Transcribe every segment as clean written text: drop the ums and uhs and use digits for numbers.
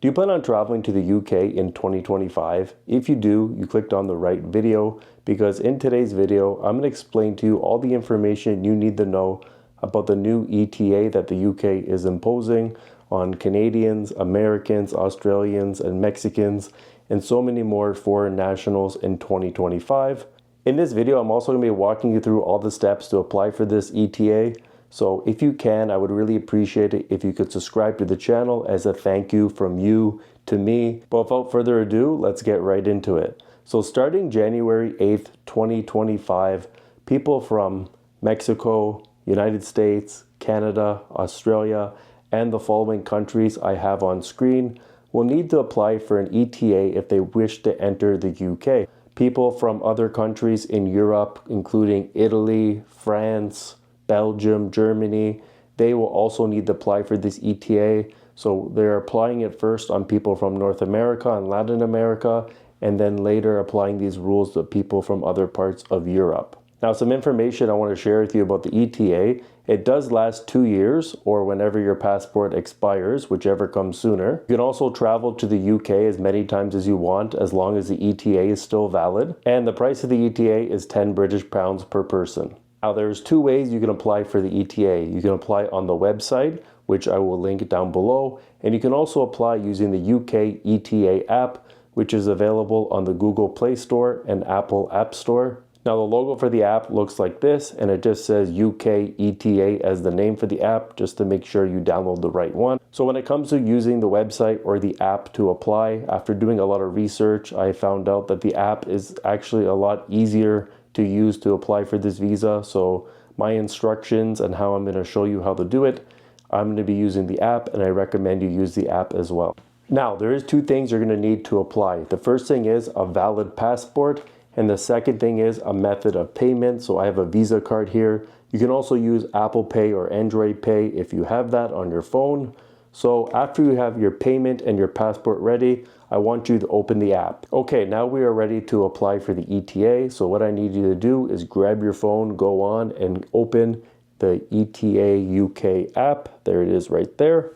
Do you plan on traveling to the UK in 2025? If you do, you clicked on the right video, because in today's video, I'm going to explain to you all the information you need to know about the new ETA that the UK is imposing on Canadians, Americans, Australians, and Mexicans, and so many more foreign nationals in 2025. In this video, I'm also going to be walking you through all the steps to apply for this ETA. So if you can, I would really appreciate it if you could subscribe to the channel as a thank you from you to me. But without further ado, let's get right into it. So starting January 8th, 2025, people from Mexico, United States, Canada, Australia, and the following countries I have on screen will need to apply for an ETA if they wish to enter the UK. People from other countries in Europe, including Italy, France, Belgium, Germany, they will also need to apply for this ETA. So they're applying it first on people from North America and Latin America, and then later applying these rules to people from other parts of Europe. Now, some information I want to share with you about the ETA. It does last 2 years, or whenever your passport expires, whichever comes sooner. You can also travel to the UK as many times as you want, as long as the ETA is still valid. And the price of the ETA is £10 per person. Now, there's two ways you can apply for the ETA. You can apply on the website, which I will link down below, and you can also apply using the UK ETA app, which is available on the Google Play Store and Apple App Store. Now, the logo for the app looks like this, and it just says UK ETA as the name for the app, just to make sure you download the right one. So when it comes to using the website or the app to apply, after doing a lot of research, I found out that the app is actually a lot easier to use to apply for this visa. So my instructions and how I'm going to show you how to do it, I'm going to be using the app, and I recommend you use the app as well. Now, there is two things you're going to need to apply. The first thing is a valid passport, and the second thing is a method of payment. So I have a Visa card here. You can also use Apple Pay or Android Pay if you have that on your phone. So after you have your payment and your passport ready, I want you to open the app. Okay, now we are ready to apply for the ETA. So what I need you to do is grab your phone, go on and open the ETA UK app. There it is right there.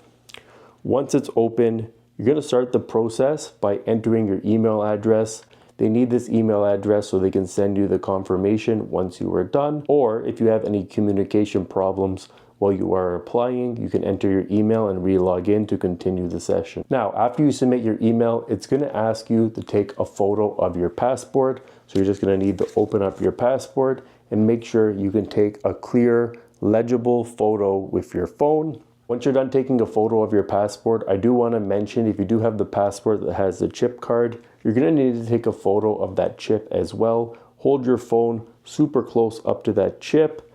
Once it's open, you're going to start the process by entering your email address. They need this email address so they can send you the confirmation once you are done. Or if you have any communication problems while you are applying, you can enter your email and re-log in to continue the session. Now, after you submit your email, it's going to ask you to take a photo of your passport. So you're just going to need to open up your passport and make sure you can take a clear, legible photo with your phone. Once you're done taking a photo of your passport, I do want to mention, if you do have the passport that has the chip card, you're going to need to take a photo of that chip as well. Hold your phone super close up to that chip,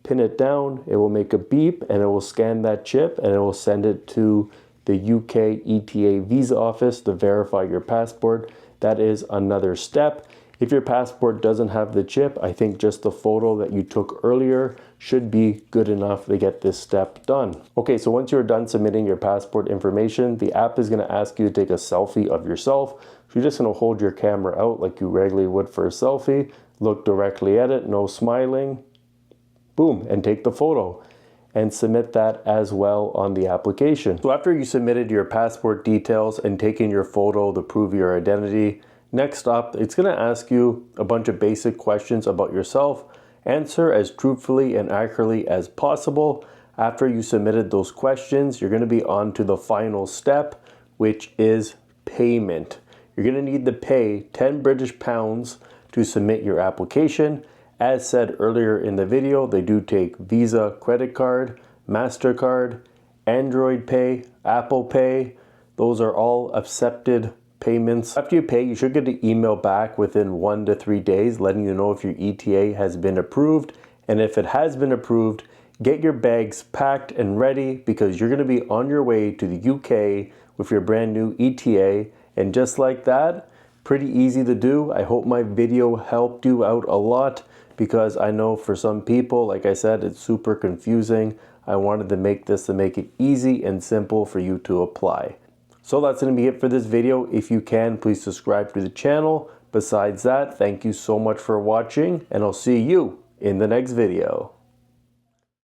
pin it down, it will make a beep, and it will scan that chip, and it will send it to the UK ETA visa office to verify your passport. That is another step. If your passport doesn't have the chip, I think just the photo that you took earlier should be good enough to get this step done. Okay, so once you're done submitting your passport information, the app is going to ask you to take a selfie of yourself. So you're just going to hold your camera out like you regularly would for a selfie, look directly at it, no smiling, boom, and take the photo and submit that as well on the application. So after you submitted your passport details and taken your photo to prove your identity, next up, it's going to ask you a bunch of basic questions about yourself. Answer as truthfully and accurately as possible. After you submitted those questions, you're going to be on to the final step, which is payment. You're going to need to pay £10 to submit your application. As said earlier in the video, they do take Visa credit card, MasterCard, Android Pay, Apple Pay. Those are all accepted payments. After you pay, you should get an email back within 1 to 3 days letting you know if your ETA has been approved. And if it has been approved, get your bags packed and ready, because you're going to be on your way to the UK with your brand new ETA. And just like that, pretty easy to do. I hope my video helped you out a lot, because I know for some people, like I said, it's super confusing. I wanted to make this to make it easy and simple for you to apply. So that's going to be it for this video. If you can, please subscribe to the channel. Besides that, thank you so much for watching, and I'll see you in the next video.